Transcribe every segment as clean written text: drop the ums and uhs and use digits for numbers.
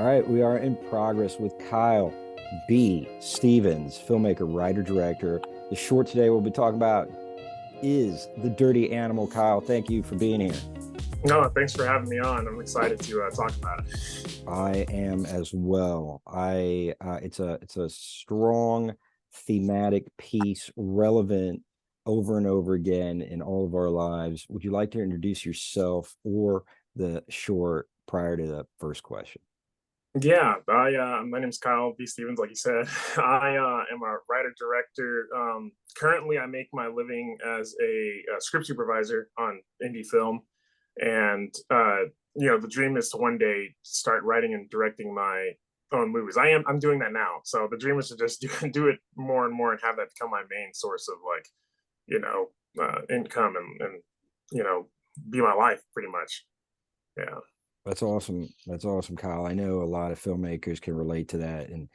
right, we are in progress with Kyle B. Stevens, filmmaker, writer, director. The short today we'll be talking about is The Dirty Animal. Kyle, thank you for being here. No, thanks for having me on. I'm excited to talk about it. I am as well. It's a strong thematic piece, relevant over and over again in all of our lives. Would you like to introduce yourself or the short prior to the first question? Yeah, my name's Kyle B. Stevens, like you said. I am a writer director. Currently, I make my living as a script supervisor on indie film, and the dream is to one day start writing and directing my own movies. I'm doing that now, so the dream is to just do it more and more and have that become my main source of income and you know be my life pretty much. Yeah. That's awesome. That's awesome, Kyle. I know a lot of filmmakers can relate to that. And,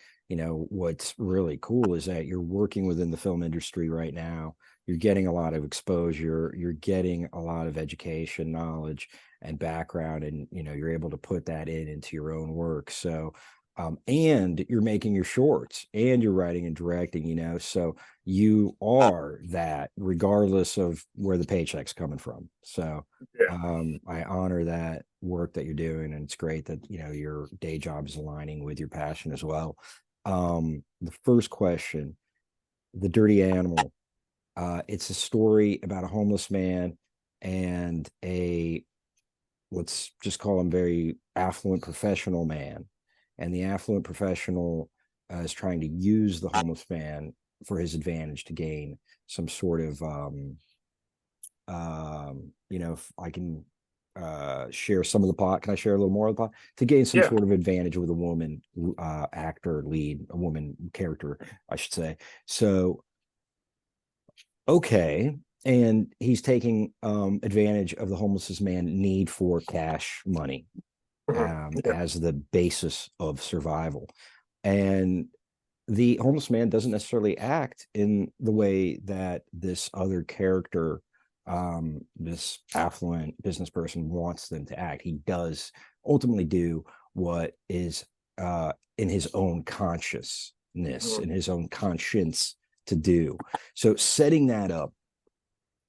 what's really cool is that you're working within the film industry right now. You're getting a lot of exposure. You're getting a lot of education, knowledge, and background. And, you're able to put that into your own work. So, and you're making your shorts and you're writing and directing, so you are that regardless of where the paycheck's coming from. So Yeah. I honor that work that you're doing, and it's great that your day job is aligning with your passion as well. The first question, The Dirty Animal, it's a story about a homeless man and a, let's just call him, very affluent professional man, and the affluent professional is trying to use the homeless man for his advantage to gain some sort of if I can share some of the plot. Can I share a little more of the plot? To gain some Yeah. sort of advantage with a woman actor, lead, a woman character, I should say. So, okay. And he's taking advantage of the homeless man need for cash money Yeah. as the basis of survival. And the homeless man doesn't necessarily act in the way that this other character, this affluent business person, wants them to act. He does ultimately do what is in his own consciousness, in his own conscience to do. So setting that up,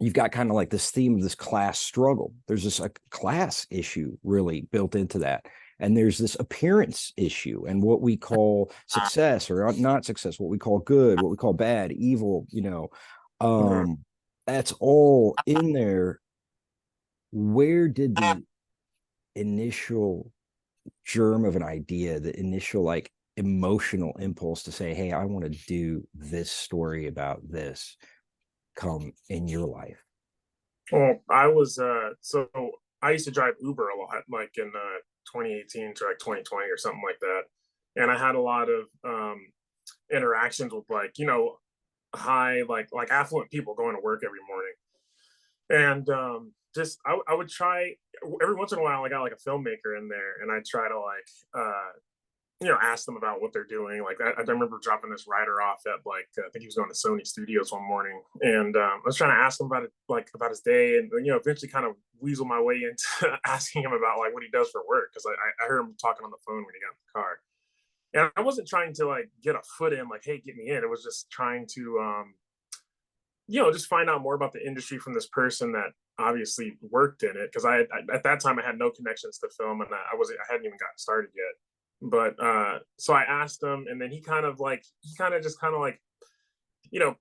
you've got kind of like this theme of this class struggle. There's this class issue really built into that. And there's this appearance issue and what we call success or not success, what we call good, what we call bad, evil, that's all in there. Where did the initial germ of an idea, the initial like emotional impulse to say, hey, I want to do this story about this, come in your life? Well, so I used to drive Uber a lot, like in 2018 to like 2020 or something like that, and I had a lot of interactions with high like affluent people going to work every morning, and just I would try every once in a while. I got like a filmmaker in there, and I try to ask them about what they're doing. Like I remember dropping this writer off at I think he was going to Sony Studios one morning, and I was trying to ask him about it, like about his day, and eventually kind of weasel my way into asking him about like what he does for work because I heard him talking on the phone when he got in the car, and I wasn't trying to like get a foot in, like hey, get me in. It was just trying to just find out more about the industry from this person that obviously worked in it because I at that time I had no connections to film and I hadn't even gotten started yet. But so I asked him, and then he kind of you know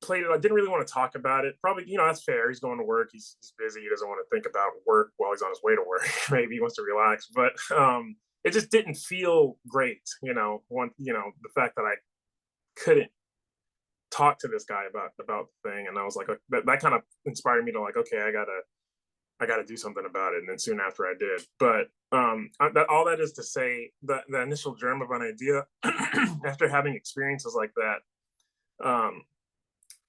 played it. I didn't really want to talk about it. Probably, that's fair. He's going to work. He's busy. He doesn't want to think about work while he's on his way to work. Maybe he wants to relax. But it just didn't feel great. The fact that I couldn't talk to this guy about the thing, and I was like, that kind of inspired me to like, okay, I gotta do something about it. And then soon after I did. But all that is to say that the initial germ of an idea, after having experiences like that,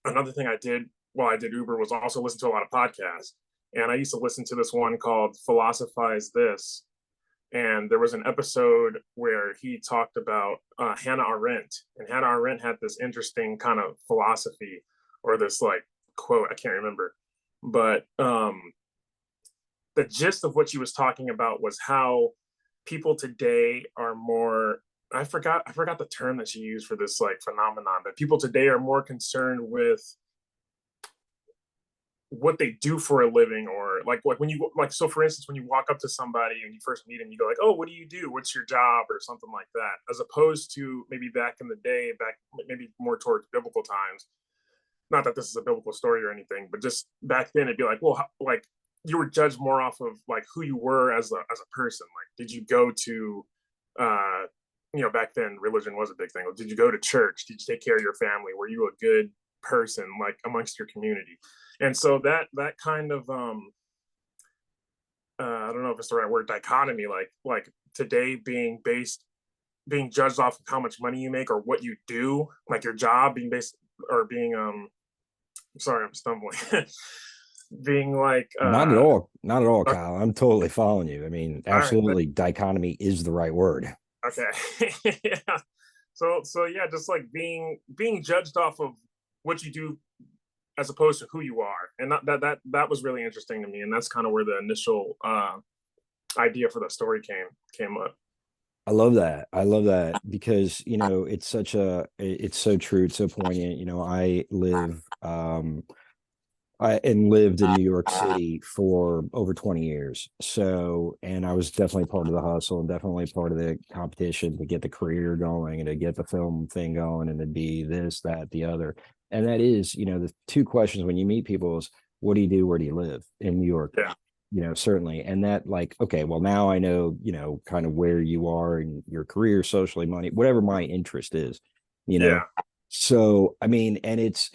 another thing I did while I did Uber was also listen to a lot of podcasts. And I used to listen to this one called Philosophize This. And there was an episode where he talked about Hannah Arendt. And Hannah Arendt had this interesting kind of philosophy or this like quote, I can't remember. But the gist of what she was talking about was how people today are more, I forgot the term that she used for this like phenomenon, but people today are more concerned with what they do for a living, or like when you like, so for instance, when you walk up to somebody and you first meet them, you go like, oh, what do you do, what's your job, or something like that, as opposed to maybe back in the day, back maybe more towards biblical times. Not that this is a biblical story or anything, but just back then it'd be like, well, like you were judged more off of like who you were as a person. Like, did you go to, uh, back then religion was a big thing. Like, did you go to church? Did you take care of your family? Were you a good person like amongst your community? And so that kind of I don't know if it's the right word, dichotomy, like today being judged off of how much money you make or what you do, like your job being based, or being sorry, I'm stumbling. Being like Not at all. Not at all, okay, Kyle. I'm totally following you. I mean, all right, absolutely, dichotomy is the right word. okay. Yeah. So yeah, just like being judged off of what you do as opposed to who you are. And that was really interesting to me. And that's kind of where the initial idea for the story came up. I love that. I love that because, it's so true. It's so poignant. I lived in New York City for over 20 years. So, and I was definitely part of the hustle and definitely part of the competition to get the career going and to get the film thing going and to be this, that, the other. And that is, the two questions when you meet people is, what do you do? Where do you live in New York? Yeah. Certainly. And that, like, okay, well, now I know, kind of where you are in your career, socially, money, whatever my interest is, you know, Yeah. so, I mean, and it's,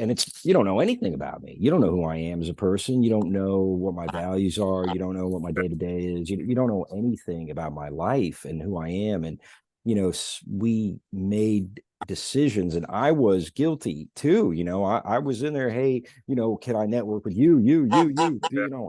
you don't know anything about me. You don't know who I am as a person. You don't know what my values are. You don't know what my day to day is. You don't know anything about my life and who I am. And, we made decisions and I was guilty too. I was in there. Hey, can I network with you? Yeah.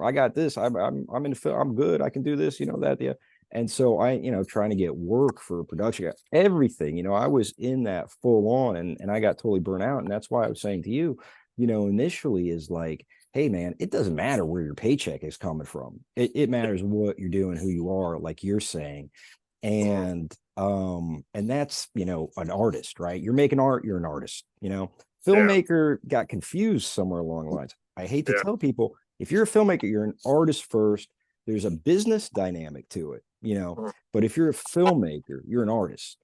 I got this. I'm in the film. I'm good. I can do this, that, the and so I, trying to get work for production, everything, I was in that full on and I got totally burnt out. And that's why I was saying to you, initially is like, hey man, it doesn't matter where your paycheck is coming from. It matters what you're doing, who you are, like you're saying. Mhm. And that's, an artist, right? You're making art, you're an artist, Yeah. filmmaker got confused somewhere along the lines. I hate to Yeah. tell people, if you're a filmmaker, you're an artist first. There's a business dynamic to it, Mhm. but if you're a filmmaker, you're an artist.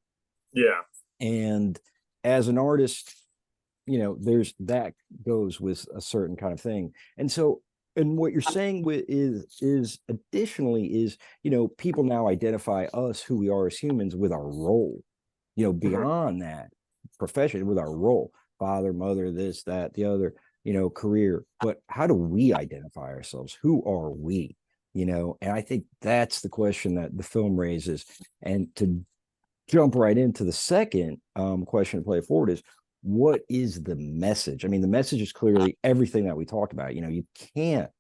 Yeah. And as an artist, there's that goes with a certain kind of thing. And so, and what you're saying with is additionally is, people now identify us who we are as humans with our role, Mhm. beyond that profession with our role, father, mother, this, that, the other, career. But how do we identify ourselves? Who are we? And I think that's the question that the film raises. And to jump right into the second question to play forward is, what is the message? I mean, the message is clearly everything that we talked about. You can't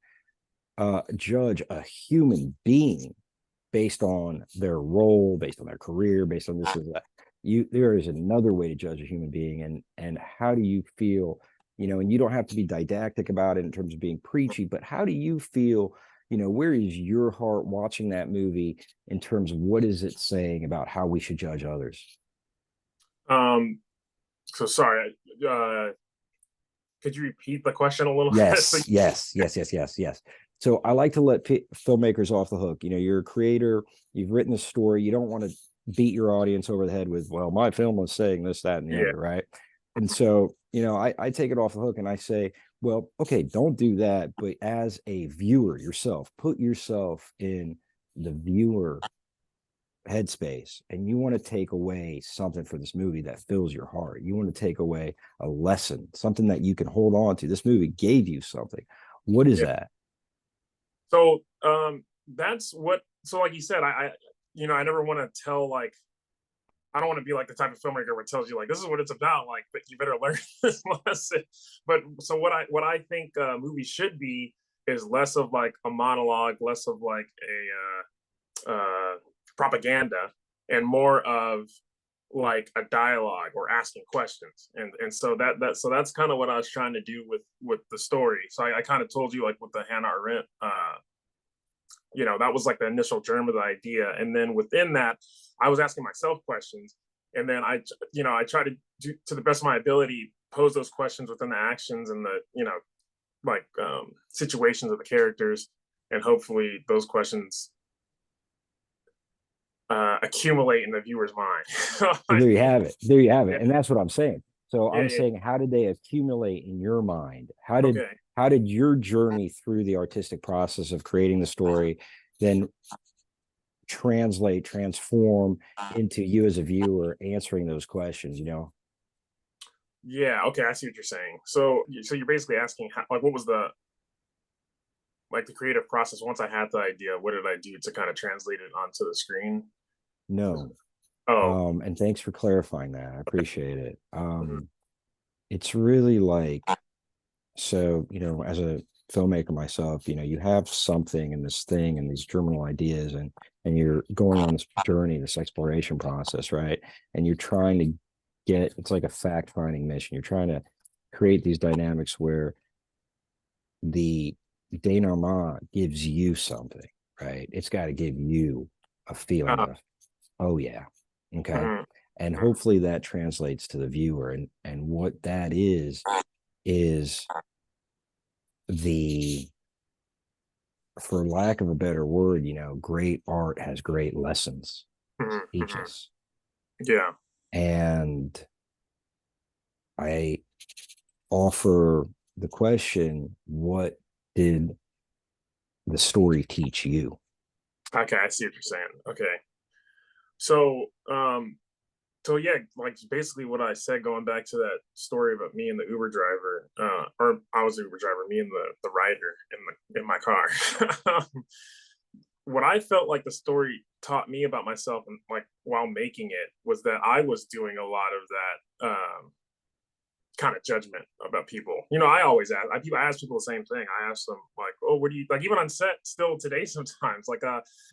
judge a human being based on their role, based on their career, based on this or that. There is another way to judge a human being, and how do you feel, and you don't have to be didactic about it in terms of being preachy, but how do you feel, where is your heart watching that movie in terms of what is it saying about how we should judge others? Um. So sorry. Could you repeat the question a little bit? So, Yes. So I like to let filmmakers off the hook. You're a creator, you've written a story, you don't want to beat your audience over the head with, well, my film was saying this, that, and the yeah. other, right? And so, I take it off the hook and I say, well, okay, don't do that. But as a viewer yourself, put yourself in the viewer headspace and you want to take away something for this movie that fills your heart. You want to take away a lesson, something that you can hold on to. This movie gave you something. What is Yeah. that? So that's what. So like you said, I never want to tell like, I don't want to be like the type of filmmaker where it tells you like this is what it's about, like, but you better learn this lesson. But so what I think movies should be is less of like a monologue, less of like propaganda, and more of like a dialogue or asking questions. And so that's kind of what I was trying to do with the story. So I kind of told you like with the Hannah Arendt that was like the initial germ of the idea. And then within that, I was asking myself questions. And then I try to do, to the best of my ability, pose those questions within the actions and the, like situations of the characters. And hopefully those questions accumulate in the viewer's mind. Well, there you have it. There you have Yeah, it. And that's what I'm saying. So yeah, I'm yeah. saying, how did they accumulate in your mind? Okay. How did your journey through the artistic process of creating the story then translate, transform into you as a viewer answering those questions, you know? Yeah. Okay. I see what you're saying. So you're basically asking how, like, what was the like the creative process once I had the idea? What did I do to kind of translate it onto the screen? No. Oh. And thanks for clarifying that. I appreciate it. Mhm. It's really like, so, as a filmmaker myself, you have something in this thing and these terminal ideas, and you're going on this journey, this exploration process, right? And you're trying to it's like a fact-finding mission. You're trying to create these dynamics where the denouement gives you something, right? It's got to give you a feeling Uh, of, oh yeah, okay. mhm, And mhm. hopefully that translates to the viewer. And what that is the, for lack of a better word, great art has great lessons Mhm, to teach mhm. us. Yeah. And I offer the question, what did the story teach you? Okay, I see what you're saying. Okay. So, so yeah, like basically what I said, going back to that story about me and the Uber driver, or I was the Uber driver, me and the rider in my car. What I felt like the story taught me about myself, and like while making it, was that I was doing a lot of that kind of judgment about people. I always I ask people the same thing. I ask them like, "Oh, what do you like?" Even on set, still today, sometimes. Like,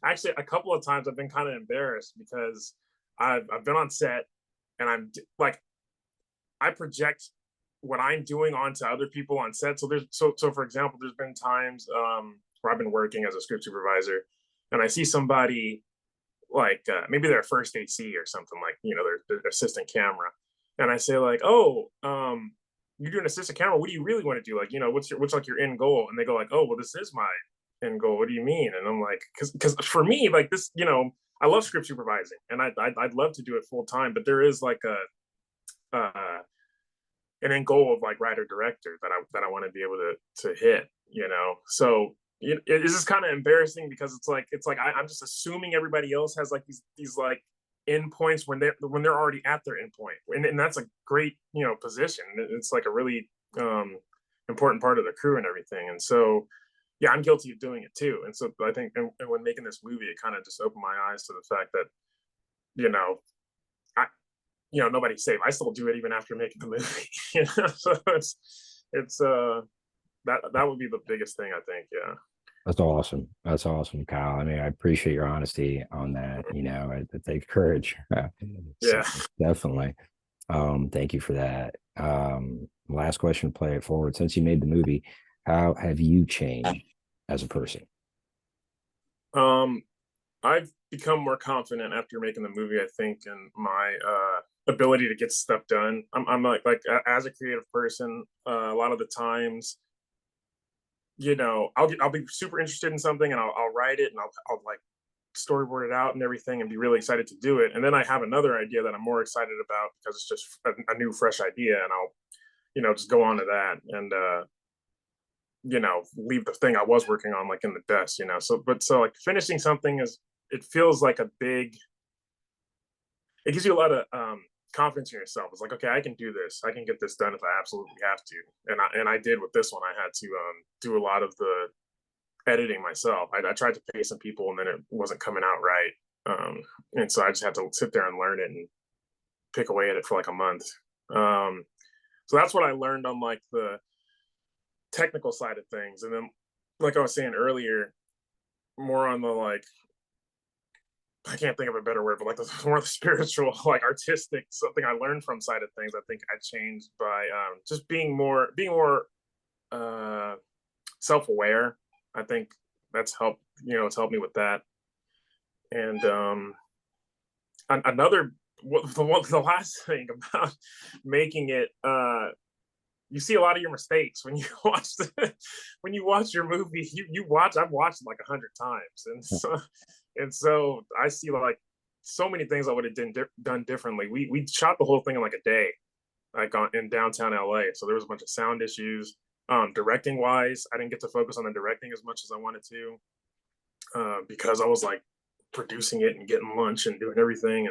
actually, a couple of times I've been kind of embarrassed because I've been on set and like I project what I'm doing onto other people on set. So for example, there's been times where I've been working as a script supervisor, and I see somebody like maybe they're first AC or something, like their assistant camera, and I say like, "Oh, you're doing assistant camera. What do you really want to do? Like, what's like your end goal?" And they go like, "Oh, well, this is my end goal. What do you mean?" And I'm like, because for me, like this, I love script supervising, and I'd love to do it full time, but there is like uh, an end goal of like writer director that I want to be able to hit. So it's just kind of embarrassing because it's like I'm just assuming everybody else has like these like endpoints when they're already at their endpoint, and that's a great position. It's like a really important part of the crew and everything, and so yeah, I'm guilty of doing it too. And so I think, and when making this movie, it kind of just opened my eyes to the fact that you know I nobody's safe. I still do it even after making the movie. So it's that would be the biggest thing, I think. Yeah. That's awesome. That's awesome, Kyle. I mean, I appreciate your honesty on that. It takes courage. So Yeah. definitely. Thank you for that. Last question, play it forward. Since you made the movie, how have you changed as a person? Um, I've become more confident after making the movie, I think, and my ability to get stuff done. I'm as a creative person, a lot of the times, I'll be super interested in something and I'll write it and I'll like storyboard it out and everything and be really excited to do it. And then I have another idea that I'm more excited about because it's just a new, fresh idea, and I'll just go on to that and leave the thing I was working on like in the dust. So like finishing something it feels like a big, it gives you a lot of confidence in yourself. It's like, okay, I can do this. I can get this done if I absolutely have to. And I did with this one. I had to do a lot of the editing myself. I tried to pay some people and then it wasn't coming out right. And so I just had to sit there and learn it and pick away at it for like a month. Um, so that's what I learned on like the technical side of things. And then, like I was saying earlier, more on the like, I can't think of a better word, but like the more the spiritual, like artistic, something I learned from side of things. I think I changed by just being more uh, self aware. I think that's helped, it's helped me with that. And another the last thing about making it, you see a lot of your mistakes when you when you watch your movie. I've watched it like 100 times, and so I see like so many things I would have done differently. We shot the whole thing in like a day, like in downtown LA. So there was a bunch of sound issues. Directing wise, I didn't get to focus on the directing as much as I wanted to, because I was like producing it and getting lunch and doing everything.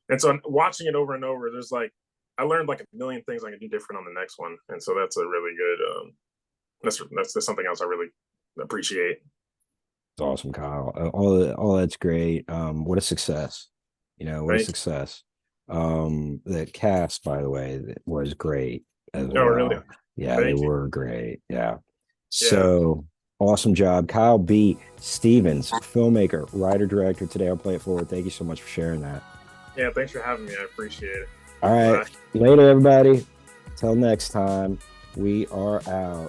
And so watching it over and over, there's like, I learned like a million things I can do different on the next one. And so that's a really good, that's something else I really appreciate. It's awesome, Kyle. All that's great. What a success. What a Thank success. The cast, by the way, was great as you. Oh, really? well. Yeah, they Thank you. were great. Yeah. Yeah. So awesome job. Kyle B. Stevens, filmmaker, writer, director. Today on Play It Forward. Thank you so much for sharing that. Yeah. Thanks for having me. I appreciate it. All right. Bye. Later, everybody. Till next time. We are out.